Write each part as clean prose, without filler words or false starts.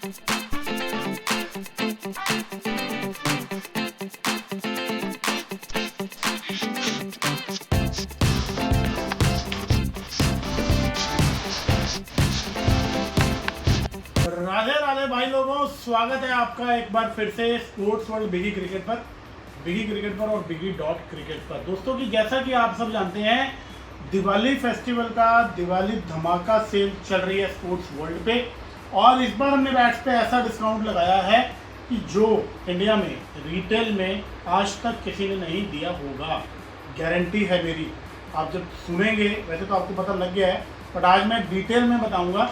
राधे राधे भाई लोगों, स्वागत है आपका एक बार फिर से स्पोर्ट्स वर्ल्ड बिगी क्रिकेट पर और बिगी डॉट क्रिकेट पर। दोस्तों की जैसा कि आप सब जानते हैं, दिवाली फेस्टिवल का दिवाली धमाका सेल चल रही है स्पोर्ट्स वर्ल्ड पे। और इस बार हमने बैट्स पे ऐसा डिस्काउंट लगाया है कि जो इंडिया में रिटेल में आज तक किसी ने नहीं दिया होगा। गारंटी है मेरी। आप जब सुनेंगे, वैसे तो आपको पता लग गया है, बट आज मैं डिटेल में बताऊंगा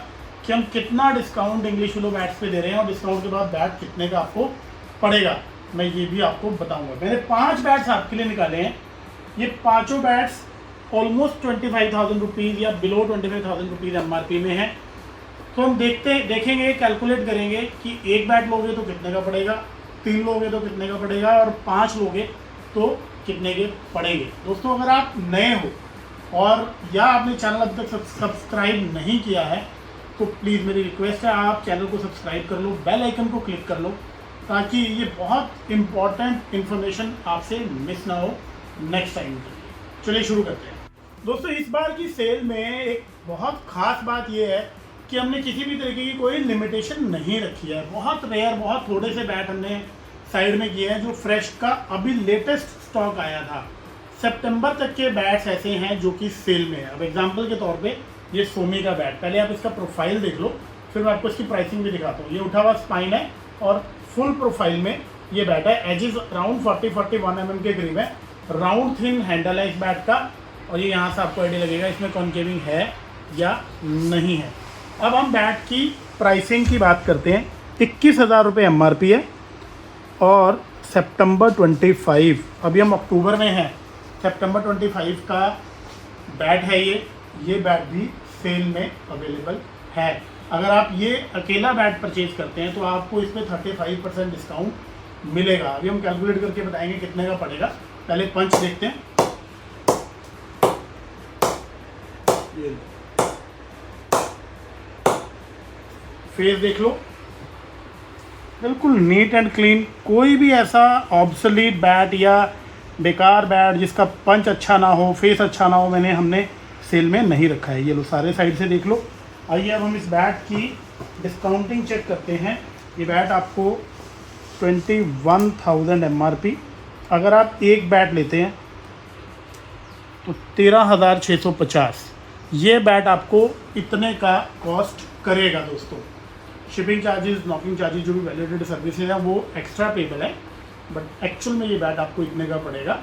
कि हम कितना डिस्काउंट इंग्लिश विलो बैट्स पे दे रहे हैं और डिस्काउंट के बाद बैट कितने का आपको पड़ेगा, मैं ये भी आपको बताऊंगा। मैंने 5 बैट्स आपके लिए निकाले हैं। ये पांचों बैट्स ऑलमोस्ट 25,000 रुपीज़ या बिलो 25,000 रुपीज़ MRP में है। तो हम देखेंगे, कैलकुलेट करेंगे कि एक बैट लोगे तो कितने का पड़ेगा, 3 लोगे तो कितने का पड़ेगा और 5 लोगे तो कितने के पड़ेंगे। दोस्तों अगर आप नए हो और या आपने चैनल अभी तक सब्सक्राइब नहीं किया है तो प्लीज़ मेरी रिक्वेस्ट है, आप चैनल को सब्सक्राइब कर लो, बेल आइकन को क्लिक कर लो, ताकि ये बहुत इंपॉर्टेंट इन्फॉर्मेशन आपसे मिस ना हो नेक्स्ट टाइम के लिए। चलिए शुरू करते हैं। दोस्तों इस बार की सेल में एक बहुत ख़ास बात ये है कि हमने किसी भी तरीके की कोई लिमिटेशन नहीं रखी है। बहुत रेयर, बहुत थोड़े से बैट हमने साइड में किए हैं जो फ्रेश का अभी लेटेस्ट स्टॉक आया था। सितंबर तक के बैट्स ऐसे हैं जो कि सेल में है। अब एग्जांपल के तौर पे ये सोमी का बैट, पहले आप इसका प्रोफाइल देख लो, फिर मैं आपको इसकी प्राइसिंग भी दिखाता हूँ। ये उठा हुआ स्पाइन है और फुल प्रोफाइल में ये बैट है। एजेस अराउंड 40-41 mm के करीब है। राउंड थिन हैंडल है इस बैट का और ये यहाँ से आपको आइडिया लगेगा इसमें कॉन्केविंग है या नहीं है। अब हम बैट की प्राइसिंग की बात करते हैं। 21,000 रुपये MRP है और सितंबर 25, अभी हम अक्टूबर में हैं, सितंबर 25 का बैट है ये बैट भी सेल में अवेलेबल है। अगर आप ये अकेला बैट परचेज करते हैं तो आपको इसमें 35% डिस्काउंट मिलेगा। अभी हम कैलकुलेट करके बताएंगे कितने का पड़ेगा। पहले पंच देखते हैं। ये फेस देख लो, बिल्कुल नीट एंड क्लीन। कोई भी ऐसा ऑब्सोलीट बैट या बेकार बैट जिसका पंच अच्छा ना हो, फेस अच्छा ना हो, हमने सेल में नहीं रखा है। ये लो, सारे साइड से देख लो। आइए अब हम इस बैट की डिस्काउंटिंग चेक करते हैं। ये बैट आपको 21,000 MRP। अगर आप एक बैट लेते हैं तो 13,650 ये बैट आपको इतने का कॉस्ट करेगा। दोस्तों शिपिंग चार्जेस, नॉकिंग चार्जेस, जो भी वैलिडेटेड सर्विसेज हैं वो एक्स्ट्रा पेबल है, बट एक्चुअल में ये बैट आपको इतने का पड़ेगा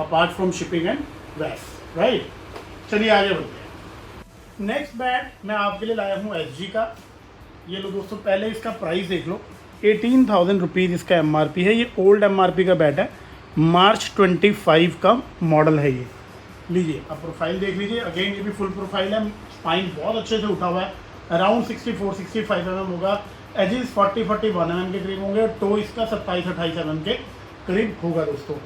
अपार्ट फ्रॉम शिपिंग एंड वैस, राइट। चलिए आगे बढ़ते हैं। नेक्स्ट बैट मैं आपके लिए लाया हूँ SG का। ये लो दोस्तों, पहले इसका प्राइस देख लो। 18,000 रुपीज़ इसका MRP है। ये ओल्ड MRP का बैट है, मार्च 25 का मॉडल है ये। लीजिए अब प्रोफाइल देख लीजिए। अगेन ये भी फुल प्रोफाइल है, स्पाइन बहुत अच्छे से उठा हुआ है। अराउंड 64-65 mm होगा। एजेस 40-41 mm के करीब होंगे। टो इसका 27-28 mm के करीब होगा। दोस्तों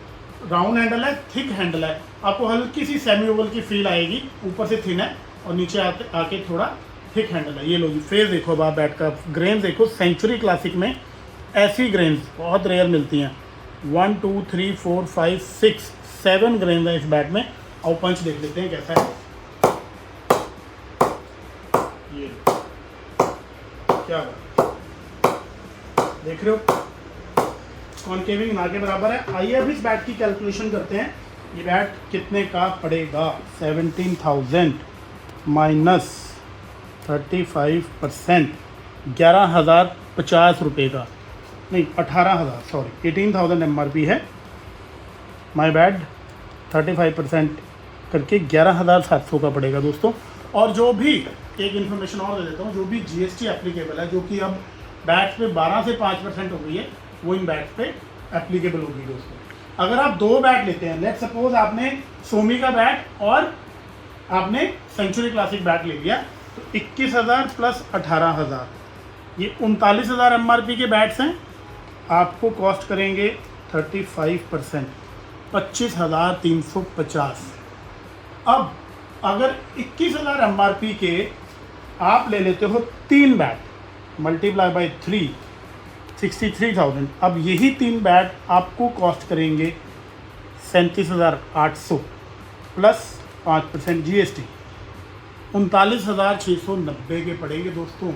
राउंड हैंडल है, थिक हैंडल है। आपको हल्की सी सेमी ओवल की फील आएगी, ऊपर से थिन है और नीचे आके थोड़ा थिक हैंडल है। ये लो जी, फेस देखो, अब आप बैट का ग्रेन देखो। सेंचुरी क्लासिक में ऐसी ग्रेन्स बहुत रेयर मिलती हैं। 1 2 3 4 5 6 7 ग्रेन्स है इस बैट में। और पंच देख लेते हैं कैसा है। ये क्या देख रहे हो, कॉन्केविंग ना के बराबर है। आइए अब इस बैट की कैलकुलेशन करते हैं। ये बैट कितने का पड़ेगा। 17,000 माइनस 35%, 11,050 रुपये का, नहीं 18,000, सॉरी 18,000 MRP है। माय बैड, 35% करके 11,700 का पड़ेगा दोस्तों। और जो भी एक इन्फॉर्मेशन और दे देता हूँ, जो भी GST एप्लीकेबल है, जो कि अब बैट्स पे 12 से 5% हो गई है, वो इन बैट्स पे एप्लीकेबल होगी दोस्तों। अगर आप 2 बैट लेते हैं, लेट सपोज आपने सोमी का बैट और आपने सेंचुरी क्लासिक बैट ले लिया, तो 21,000 प्लस 18,000, ये 39,000 MRP के बैट्स हैं। आपको कॉस्ट करेंगे 35%, 25,350। अब अगर 21,000 MRP के आप ले लेते हो 3 बैट, मल्टीप्लाई बाई 3, 63,000। अब यही 3 बैट आपको कॉस्ट करेंगे 37,800 प्लस 5% GST, 39,690 के पड़ेंगे दोस्तों।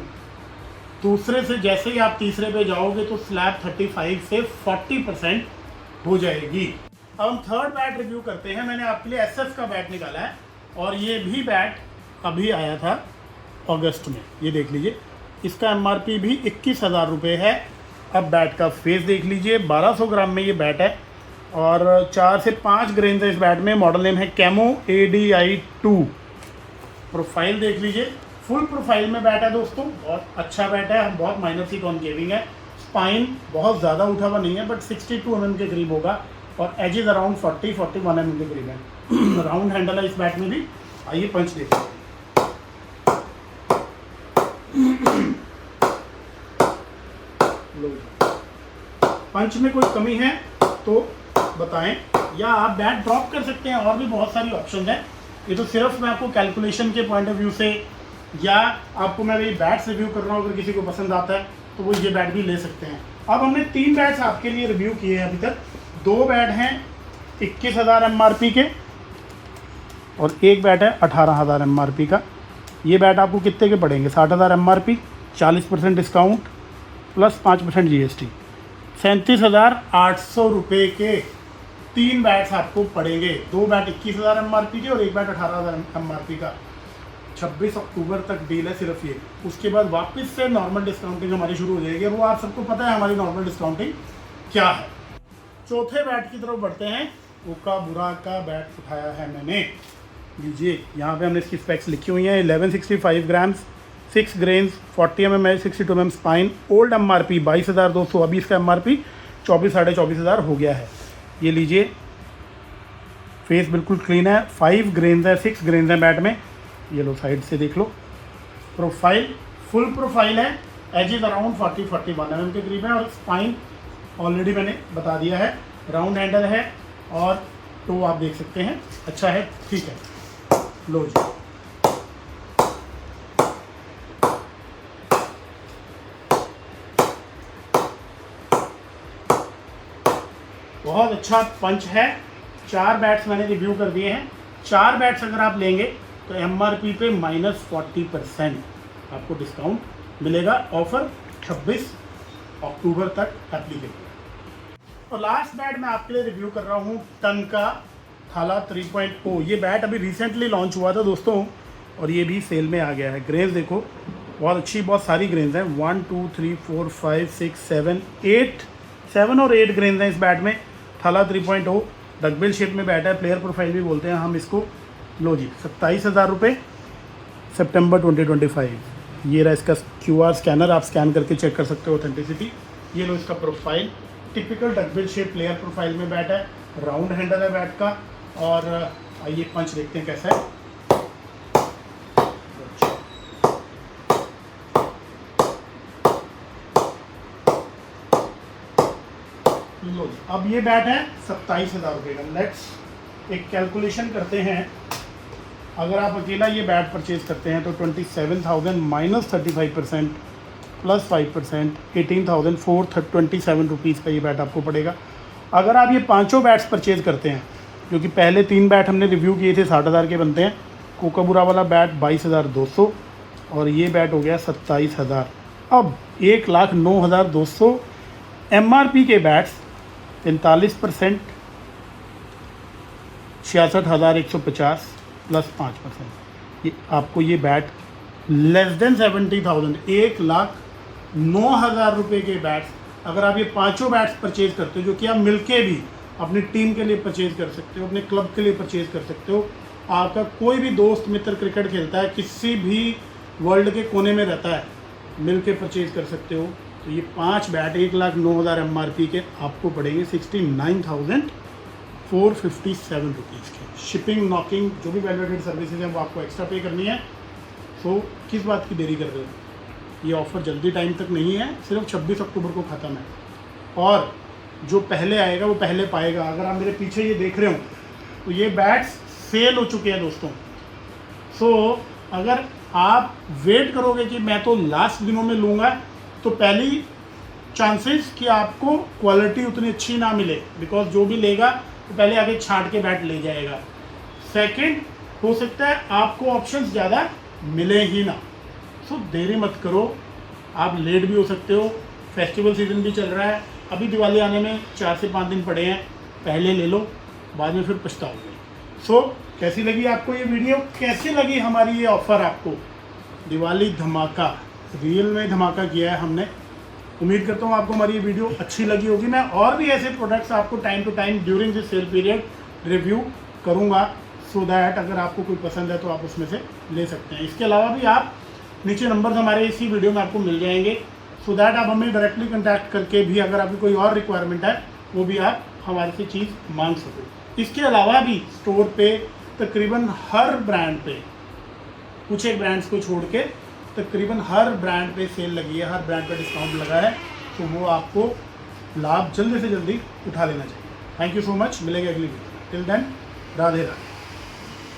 दूसरे से जैसे ही आप तीसरे पे जाओगे तो स्लैब 35 से 40% हो जाएगी। अब हम थर्ड बैट रिव्यू करते हैं। मैंने आपके लिए SF का बैट निकाला है और ये भी बैट अभी आया था अगस्त में। ये देख लीजिए, इसका MRP भी 21,000 रुपये है। अब बैट का फेस देख लीजिए, 1200 ग्राम में ये बैट है और 4 से 5 ग्रेन है इस बैट में। मॉडल नेम है कैमो ADI2। प्रोफाइल देख लीजिए, फुल प्रोफाइल में बैट है दोस्तों, बहुत अच्छा बैट है, बहुत माइनर सी कॉन्केविंग है। स्पाइन बहुत ज़्यादा उठा हुआ नहीं है बट 62 mm के करीब होगा और एजेस अराउंड 40-41 mm के करीब है। राउंड हैंडल है इस बैट में भी। आइए पंच देखते हैं। पंच में कोई कमी है तो बताएं, या आप बैट ड्रॉप कर सकते हैं, और भी बहुत सारी ऑप्शन है। ये तो सिर्फ मैं आपको कैलकुलेशन के पॉइंट ऑफ व्यू से, या आपको मैं वही बैट्स रिव्यू कर रहा हूँ, अगर किसी को पसंद आता है तो वो ये बैट भी ले सकते हैं। अब हमने 3 बैट्स आपके लिए रिव्यू किए हैं अभी तक। 2 बैट हैं 21,000 MRP के और एक बैट है 18,000 MRP का। ये बैट आपको कितने के पड़ेंगे? 60,000 MRP, 40% डिस्काउंट प्लस 5% GST, 37,800 रुपये के 3 बैट्स आपको पड़ेंगे। 2 बैट 21,000 MRP के और एक बैट 18,000 MRP का। 26 अक्टूबर तक डील है सिर्फ ये। उसके बाद वापस से नॉर्मल डिस्काउंटिंग हमारी शुरू हो जाएगी, और वो आप सबको पता है हमारी नॉर्मल डिस्काउंटिंग क्या है। चौथे बैट की तरफ बढ़ते हैं। ओका बुरा का बैट उठाया है मैंने, लीजिए। यहाँ पे हमने इसकी स्पेक्स लिखी हुई हैं। 1165 grams, 6 grains, 40 mm edge, 62 mm spine. Old MRP 22,200, अभी इसका MRP 24,500 हो गया है। ये लीजिए, फेस बिल्कुल क्लीन है। 5 ग्रेन्स है, 6 ग्रेन्स है बैट में। ये लो साइड से देख लो। प्रोफाइल फुल प्रोफाइल है, एजेस अराउंड 40-41 mm के करीब है और स्पाइन ऑलरेडी मैंने बता दिया है। राउंड हैंडल है और तो आप देख सकते हैं अच्छा है, ठीक है। लो जी, बहुत अच्छा पंच है। 4 बैट्स मैंने रिव्यू कर दिए हैं। 4 बैट्स अगर आप लेंगे तो MRP पे -40% आपको डिस्काउंट मिलेगा। ऑफर 26 अक्टूबर तक एप्लीकेबल। और लास्ट बैट मैं आपके लिए रिव्यू कर रहा हूँ टन का थाला 3.0। ये बैट अभी रिसेंटली लॉन्च हुआ था दोस्तों और ये भी सेल में आ गया है। ग्रेन्स देखो, बहुत अच्छी, बहुत सारी ग्रेन्स हैं। 1 2 3 4 5 6 7 और 8 ग्रेन्स हैं इस बैट में। थाला 3.0 डकबिल शेप में बैट है, प्लेयर प्रोफाइल भी बोलते हैं हम इसको। लो जी, 27,000 रुपये, सितंबर 2025। ये रहा इसका QR स्कैनर, आप स्कैन करके चेक कर सकते हो ऑथेंटिसिटी। ये लो इसका profile, typical duckbill shape player profile में बैट है। राउंड हैंडल है बैट का। और आइए पंच देखते हैं कैसा है। लो, अब ये बैट है 27,000 रुपये का। लेट्स एक कैलकुलेशन करते हैं। अगर आप अकेला ये बैट परचेज करते हैं तो 27,000 माइनस 35% प्लस 5% 18,427 रुपीज़ का ये बैट आपको पड़ेगा। अगर आप ये पांचों बैट्स परचेज करते हैं, क्योंकि पहले 3 बैट हमने रिव्यू किए थे 60,000 के बनते हैं। कोकाबुरा वाला बैट 22,200 और ये बैट हो गया 27,000। अब 1,09,200 MRP के बैट्स 43% 66,150 प्लस 5%। ये आपको ये बैट लेस देन 70,000 1,09,000 रुपये के बैट्स अगर आप ये पांचों बैट्स परचेज करते हो, जो कि आप मिलके भी अपनी टीम के लिए परचेज कर सकते हो, अपने क्लब के लिए परचेज कर सकते हो। आपका कोई भी दोस्त मित्र क्रिकेट खेलता है, किसी भी वर्ल्ड के कोने में रहता है, मिल के परचेज कर सकते हो। तो ये 5 बैट 1,09,000 MRP के आपको पड़ेंगे 69,457 रुपीज़ के। शिपिंग, नॉकिंग, जो भी वैल्यूएडेड सर्विसेज हैं वो आपको एक्स्ट्रा पे करनी है। तो किस बात की देरी कर रहे हो? ये ऑफ़र जल्दी टाइम तक नहीं है, सिर्फ 26 अक्टूबर को ख़त्म है और जो पहले आएगा वो पहले पाएगा। अगर आप मेरे पीछे ये देख रहे हो तो ये बैट्स सेल हो चुके हैं दोस्तों। सो अगर आप वेट करोगे कि मैं तो लास्ट दिनों में लूँगा, तो पहली चांसेस कि आपको क्वालिटी उतनी अच्छी ना मिले, बिकॉज जो भी लेगा तो पहले आगे छांट के बैट ले जाएगा। सेकंड, हो सकता है आपको ऑप्शंस ज़्यादा मिले ही ना। सो देरी मत करो, आप लेट भी हो सकते हो, फेस्टिवल सीज़न भी चल रहा है, अभी दिवाली आने में 4 से 5 दिन पड़े हैं, पहले ले लो, बाद में फिर पछताओगे। सो कैसी लगी आपको ये वीडियो, कैसी लगी हमारी ये ऑफ़र आपको? दिवाली धमाका, रियल में धमाका किया है हमने। उम्मीद करता हूँ आपको हमारी ये वीडियो अच्छी लगी होगी। मैं और भी ऐसे प्रोडक्ट्स आपको time to time during this sale period review करूँगा, सो दैट अगर आपको कोई पसंद है तो आप उसमें से ले सकते हैं। इसके अलावा भी आप नीचे नंबर्स हमारे इसी वीडियो में आपको मिल जाएंगे, सो दैट आप हमें डायरेक्टली कॉन्टैक्ट करके भी अगर आपकी कोई और रिक्वायरमेंट है वो भी आप हमारे से चीज़ मांग सको। इसके अलावा भी स्टोर पे तकरीबन हर ब्रांड पे, कुछ एक ब्रांड्स को छोड़ के तकरीबन हर ब्रांड पे सेल लगी है, हर ब्रांड पे डिस्काउंट लगा है, तो वो आपको लाभ जल्दी से जल्दी उठा लेना चाहिए। थैंक यू सो मच, मिलेंगे अगली video. Till then, Radhe Radhe.